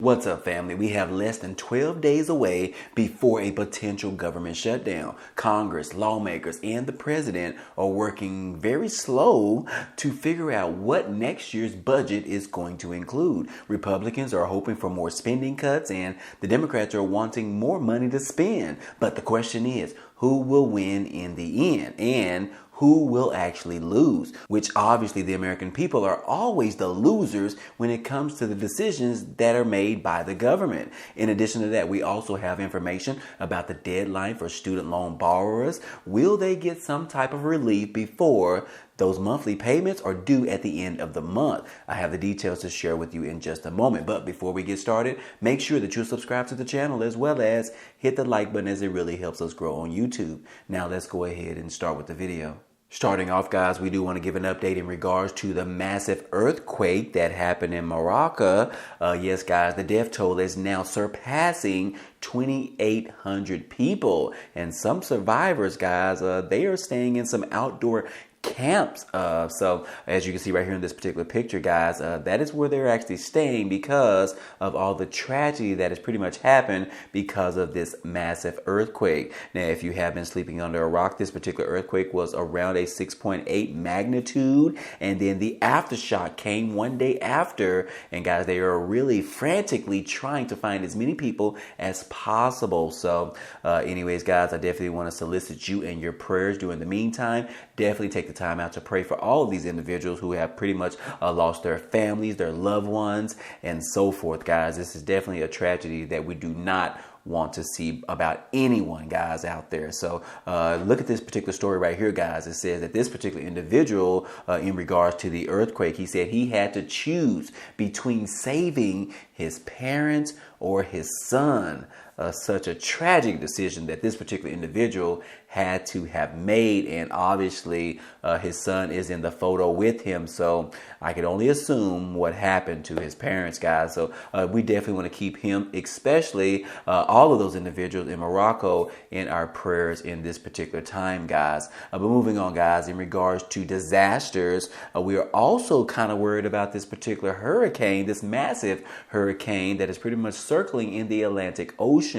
What's up, family? We have less than 12 days away before a potential government shutdown. Congress, lawmakers, and the president are working very slow to figure out what next year's budget is going to include. Republicans are hoping for more spending cuts, and the Democrats are wanting more money to spend. But the question is, who will win in the end? And who will actually lose? Which obviously the American people are always the losers when it comes to the decisions that are made by the government. In addition to that, we also have information about the deadline for student loan borrowers. Will they get some type of relief before those monthly payments are due at the end of the month? I have the details to share with you in just a moment. But before we get started, make sure that you subscribe to the channel as well as hit the like button, as it really helps us grow on YouTube. Now let's go ahead and start with the video. Starting off, guys, we do want to give an update in regards to the massive earthquake that happened in Morocco. Yes, guys, the death toll is now surpassing 2,800 people. And some survivors, guys, they are staying in some outdoor camps. So as you can see right here in this particular picture, guys, that is where they're actually staying because of all the tragedy that has pretty much happened because of this massive earthquake. Now, if you have been sleeping under a rock, this particular earthquake was around a 6.8 magnitude, and then the aftershock came one day after. And guys, they are really frantically trying to find as many people as possible. So anyways, guys, I definitely want to solicit you and your prayers during the meantime. Definitely take the time out to pray for all of these individuals who have pretty much lost their families, their loved ones, and so forth, guys. This is definitely a tragedy that we do not want to see about anyone, guys, out there. So look at this particular story right here, guys. It says that this particular individual, in regards to the earthquake, he said he had to choose between saving his parents or his son. Such a tragic decision that this particular individual had to have made, and obviously his son is in the photo with him, so I can only assume what happened to his parents, guys. So we definitely want to keep him, especially all of those individuals in Morocco, in our prayers in this particular time, guys. But moving on, guys, in regards to disasters, we are also kind of worried about this particular hurricane, this massive hurricane that is pretty much circling in the Atlantic Ocean.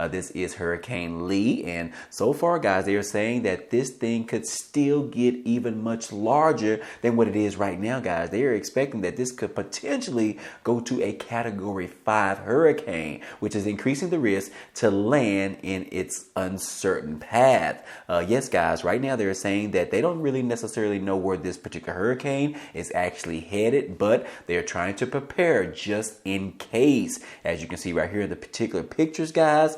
This is Hurricane Lee, and so far, guys, they are saying that this thing could still get even much larger than what it is right now, guys. They are expecting that this could potentially go to a Category 5 hurricane, which is increasing the risk to land in its uncertain path. Yes, guys, right now they're saying that they don't really necessarily know where this particular hurricane is actually headed, but they're trying to prepare just in case. As you can see right here in the particular pictures, guys,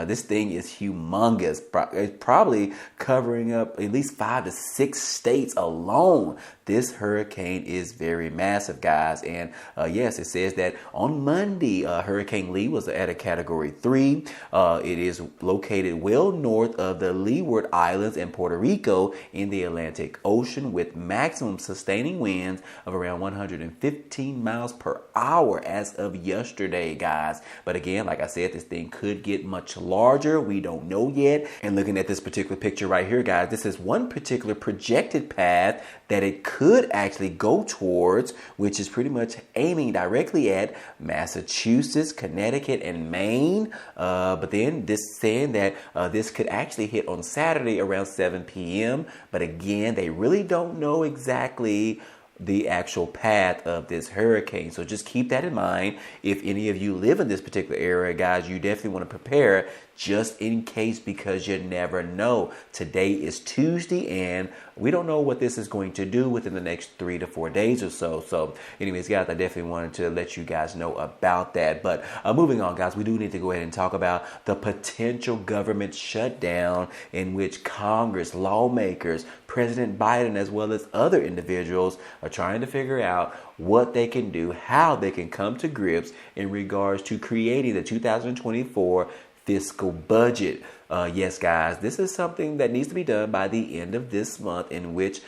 this thing is humongous. It's probably covering up at least 5 to 6 states alone. This hurricane is very massive, guys. And yes, it says that on Monday, Hurricane Lee was at a Category 3. It is located well north of the Leeward Islands in Puerto Rico in the Atlantic Ocean, with maximum sustaining winds of around 115 miles per hour as of yesterday, guys. But again, like I said, this thing could get much larger. We don't know yet. And looking at this particular picture right here, guys, this is one particular projected path that it could actually go towards, which is pretty much aiming directly at Massachusetts, Connecticut, and Maine. But then this saying that this could actually hit on Saturday around 7 p.m. But again, they really don't know exactly the actual path of this hurricane. So just keep that in mind. If any of you live in this particular area, guys, you definitely want to prepare just in case, because you never know. Today is Tuesday, and we don't know what this is going to do within the next 3 to 4 days or so. So anyways, guys, I definitely wanted to let you guys know about that. But moving on, guys, we do need to go ahead and talk about the potential government shutdown in which Congress, lawmakers, President Biden, as well as other individuals are trying to figure out what they can do, how they can come to grips in regards to creating the 2024 fiscal budget. Yes, guys, this is something that needs to be done by the end of this month, in which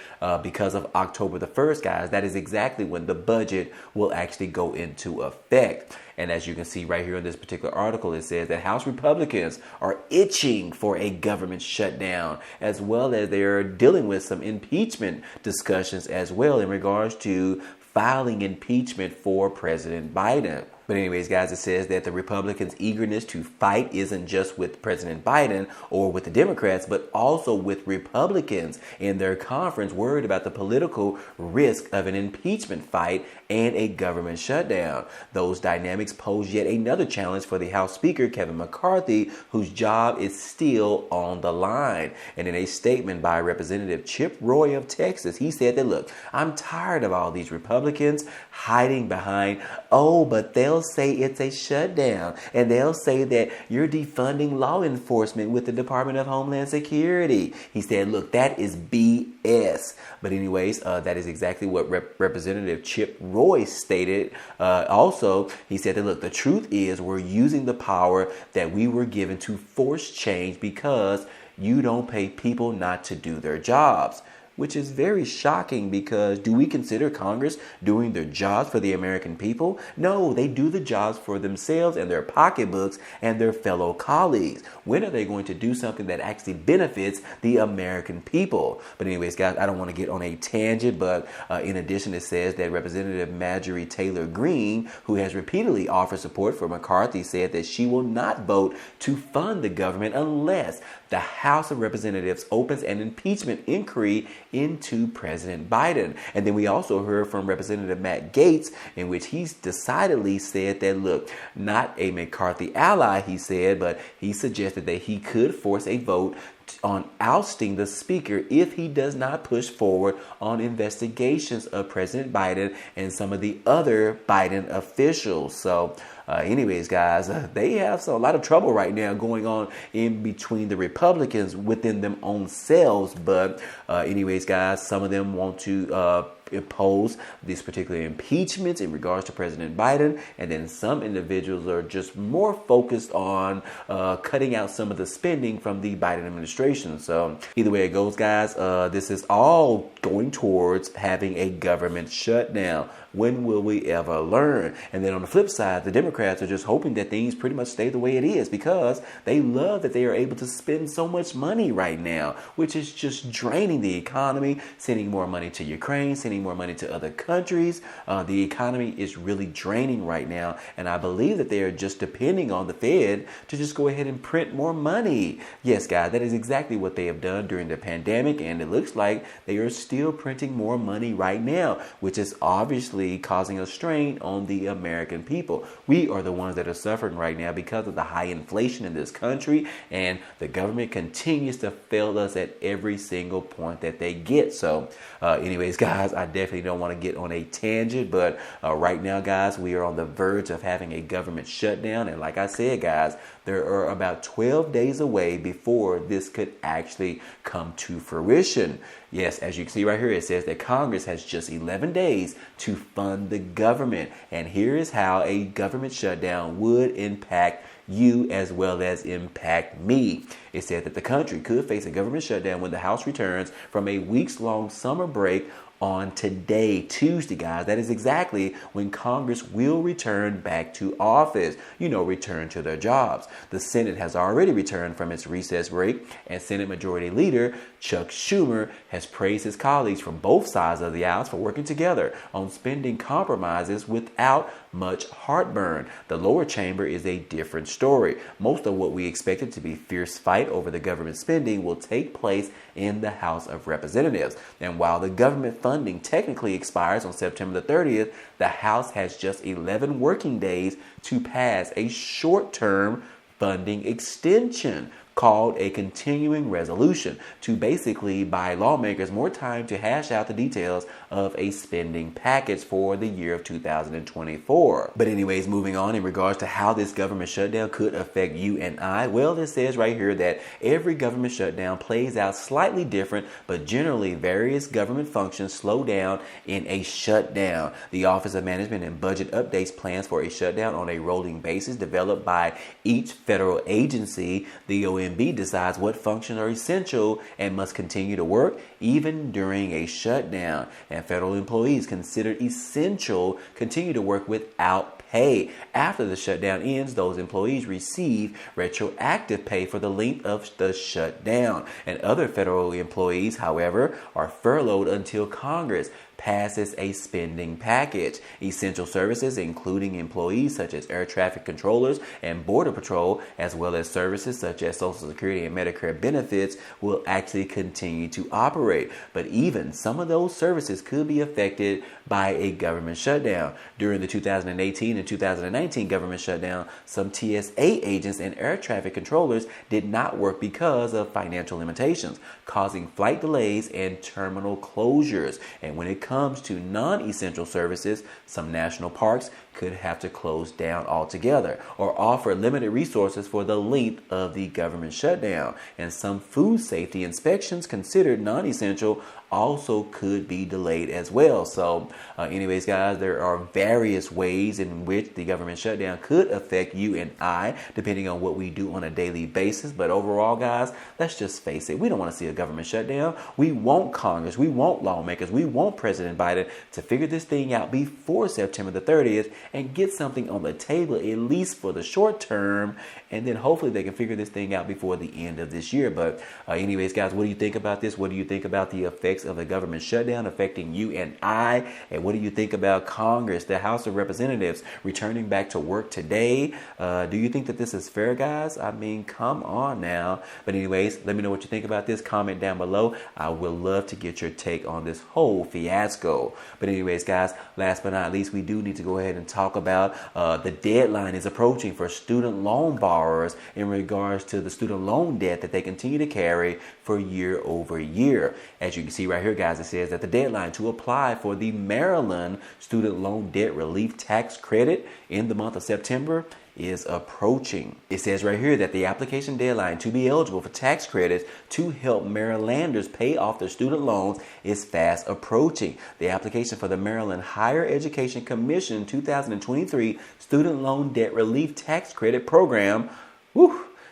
because of October the 1st, guys, that is exactly when the budget will actually go into effect. And as you can see right here in this particular article, it says that House Republicans are itching for a government shutdown, as well as they are dealing with some impeachment discussions as well in regards to filing impeachment for President Biden. But anyways, guys, it says that the Republicans' eagerness to fight isn't just with President Biden or with the Democrats, but also with Republicans in their conference worried about the political risk of an impeachment fight and a government shutdown. Those dynamics pose yet another challenge for the House Speaker, Kevin McCarthy, whose job is still on the line. And in a statement by Representative Chip Roy of Texas, he said that, look, I'm tired of all these Republicans hiding behind, oh, but they'll say it's a shutdown, and they'll say that you're defunding law enforcement with the Department of Homeland Security. He said, look, that is BS. But anyways, that is exactly what Representative Chip Roy stated. Also, he said that, look, the truth is we're using the power that we were given to force change because you don't pay people not to do their jobs. Which is very shocking, because do we consider Congress doing their jobs for the American people? No, they do the jobs for themselves and their pocketbooks and their fellow colleagues. When are they going to do something that actually benefits the American people? But anyways, guys, I don't want to get on a tangent, but in addition, it says that Representative Marjorie Taylor Greene, who has repeatedly offered support for McCarthy, said that she will not vote to fund the government unless the House of Representatives opens an impeachment inquiry into President Biden. And then we also heard from Representative Matt Gaetz, in which he's decidedly said that, look, not a McCarthy ally, he said, but he suggested that he could force a vote on ousting the speaker if he does not push forward on investigations of President Biden and some of the other Biden officials. So anyways, guys, they have a lot of trouble right now going on in between the Republicans within them own selves. But anyways, guys, some of them want to impose these particular impeachments in regards to President Biden, and then some individuals are just more focused on cutting out some of the spending from the Biden administration. So either way it goes, guys, this is all going towards having a government shutdown. When will we ever learn? And then on the flip side, the Democrats are just hoping that things pretty much stay the way it is, because they love that they are able to spend so much money right now, which is just draining the economy, sending more money to Ukraine, sending more money to other countries. The economy is really draining right now, and I believe that they are just depending on the Fed to just go ahead and print more money. Yes, guys, that is exactly what they have done during the pandemic, and it looks like they are still printing more money right now, which is obviously causing a strain on the American people. We are the ones that are suffering right now because of the high inflation in this country, and the government continues to fail us at every single point that they get. So anyways, guys, I definitely don't want to get on a tangent, but right now, guys, we are on the verge of having a government shutdown. And like I said, guys, there are about 12 days away before this could actually come to fruition. Yes, as you can see right here, it says that Congress has just 11 days to fund the government. And here is how a government shutdown would impact you as well as impact me. It said that the country could face a government shutdown when the House returns from a weeks-long summer break on today, Tuesday, guys. That is exactly when Congress will return back to office, return to their jobs. The Senate has already returned from its recess break, and Senate Majority Leader Chuck Schumer has praised his colleagues from both sides of the aisle for working together on spending compromises without much heartburn. The lower chamber is a different story. Most of what we expected to be fierce fight over the government spending will take place in the House of Representatives. And while the government funding technically expires on September the 30th, the House has just 11 working days to pass a short-term funding extension called a continuing resolution to basically buy lawmakers more time to hash out the details of a spending package for the year of 2024. But anyways, moving on in regards to how this government shutdown could affect you and I, well, it says right here that every government shutdown plays out slightly different, but generally various government functions slow down in a shutdown. The Office of Management and Budget updates plans for a shutdown on a rolling basis developed by each federal agency. The OMB decides what functions are essential and must continue to work even during a shutdown. And federal employees considered essential continue to work without pay. After the shutdown ends, those employees receive retroactive pay for the length of the shutdown. And other federal employees, however, are furloughed until Congress passes a spending package. Essential services, including employees such as air traffic controllers and border patrol, as well as services such as Social Security and Medicare benefits, will actually continue to operate. But even some of those services could be affected by a government shutdown. During the 2018 and 2019 government shutdown, some TSA agents and air traffic controllers did not work because of financial limitations, causing flight delays and terminal closures. And when it comes to non-essential services, some national parks could have to close down altogether or offer limited resources for the length of the government shutdown. And some food safety inspections considered non-essential also could be delayed as well. So anyways, guys, there are various ways in which the government shutdown could affect you and I, depending on what we do on a daily basis. But overall, guys, let's just face it. We don't want to see a government shutdown. We want Congress, we want lawmakers, we want President Biden to figure this thing out before September the 30th and get something on the table, at least for the short term. And then hopefully they can figure this thing out before the end of this year. But anyways, guys, what do you think about this? What do you think about the effects of the government shutdown affecting you and I? And what do you think about Congress, the House of Representatives, returning back to work today? Do you think that this is fair, guys? I mean, come on now. But anyways, let me know what you think about this. Comment down below. I would love to get your take on this whole fiasco. But anyways, guys, last but not least, we do need to go ahead and talk about the deadline is approaching for student loan borrowers in regards to the student loan debt that they continue to carry for year over year. As you can see right here, guys, it says that the deadline to apply for the Maryland student loan debt relief tax credit in the month of September is approaching. It says right here that the application deadline to be eligible for tax credits to help Marylanders pay off their student loans is fast approaching. The application for the Maryland Higher Education Commission 2023 Student Loan Debt Relief Tax Credit Program,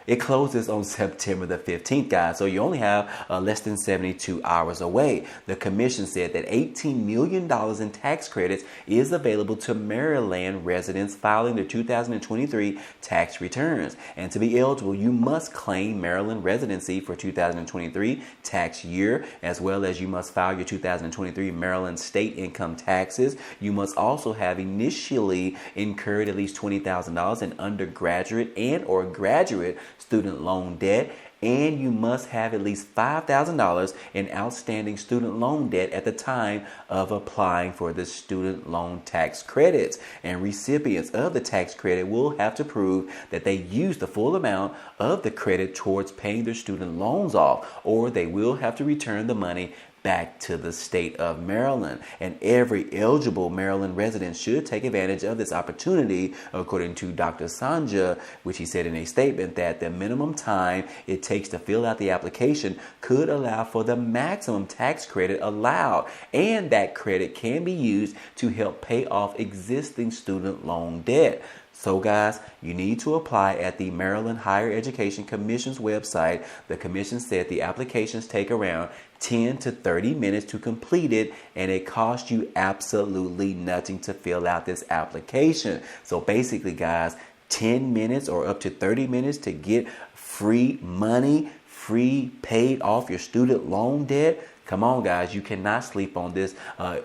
it closes on September the 15th, guys. So you only have less than 72 hours away. The commission said that $18 million in tax credits is available to Maryland residents filing their 2023 tax returns. And to be eligible, you must claim Maryland residency for 2023 tax year, as well as you must file your 2023 Maryland state income taxes. You must also have initially incurred at least $20,000 in undergraduate and or graduate student loan debt, and you must have at least $5,000 in outstanding student loan debt at the time of applying for the student loan tax credits. And recipients of the tax credit will have to prove that they use the full amount of the credit towards paying their student loans off, or they will have to return the money back to the state of Maryland. And every eligible Maryland resident should take advantage of this opportunity, according to Dr. Sanja, which he said in a statement that the minimum time it takes to fill out the application could allow for the maximum tax credit allowed, and that credit can be used to help pay off existing student loan debt. So guys, you need to apply at the Maryland Higher Education Commission's website. The commission said the applications take around 10 to 30 minutes to complete it, and it costs you absolutely nothing to fill out this application. So basically, guys, 10 minutes or up to 30 minutes to get free money, free paid off your student loan debt. Come on, guys, you cannot sleep on this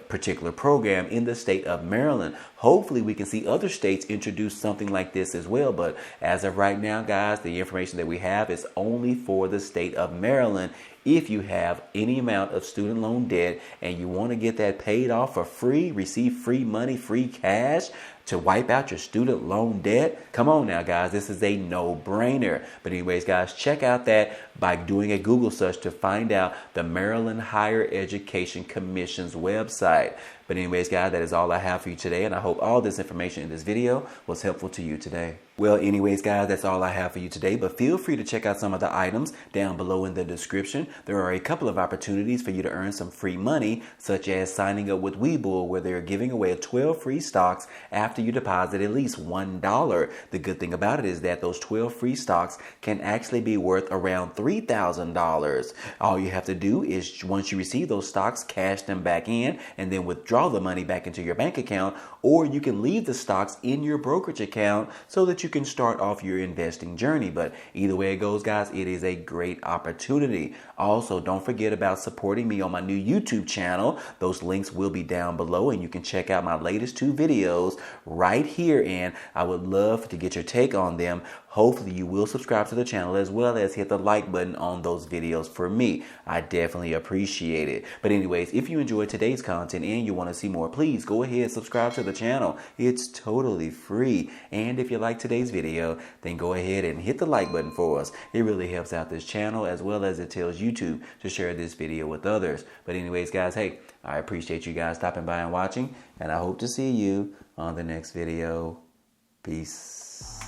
particular program in the state of Maryland. Hopefully, we can see other states introduce something like this as well. But as of right now, guys, the information that we have is only for the state of Maryland. If you have any amount of student loan debt and you want to get that paid off for free, receive free money, free cash to wipe out your student loan debt, come on now, guys, this is a no-brainer. But anyways, guys, check out that by doing a Google search to find out the Maryland Higher Education Commission's website. But anyways, guys, that is all I have for you today, and I hope all this information in this video was helpful to you today. Well, anyways, guys, that's all I have for you today, but feel free to check out some of the items down below in the description. There are a couple of opportunities for you to earn some free money, such as signing up with Webull, where they're giving away 12 free stocks after you deposit at least $1. The good thing about it is that those 12 free stocks can actually be worth around $3,000. All you have to do is, once you receive those stocks, cash them back in and then withdraw the money back into your bank account, or you can leave the stocks in your brokerage account so that you can start off your investing journey. But either way it goes, guys, it is a great opportunity. Also, don't forget about supporting me on my new YouTube channel. Those links will be down below, and you can check out my latest 2 videos right here, and I would love to get your take on them. Hopefully you will subscribe to the channel as well as hit the like button on those videos for me. I definitely appreciate it. But anyways, if you enjoyed today's content and you want to see more, please go ahead and subscribe to the channel. It's totally free. And if you like today's video, then go ahead and hit the like button for us. It really helps out this channel, as well as it tells YouTube to share this video with others. But anyways, guys, hey, I appreciate you guys stopping by and watching, and I hope to see you on the next video. Peace.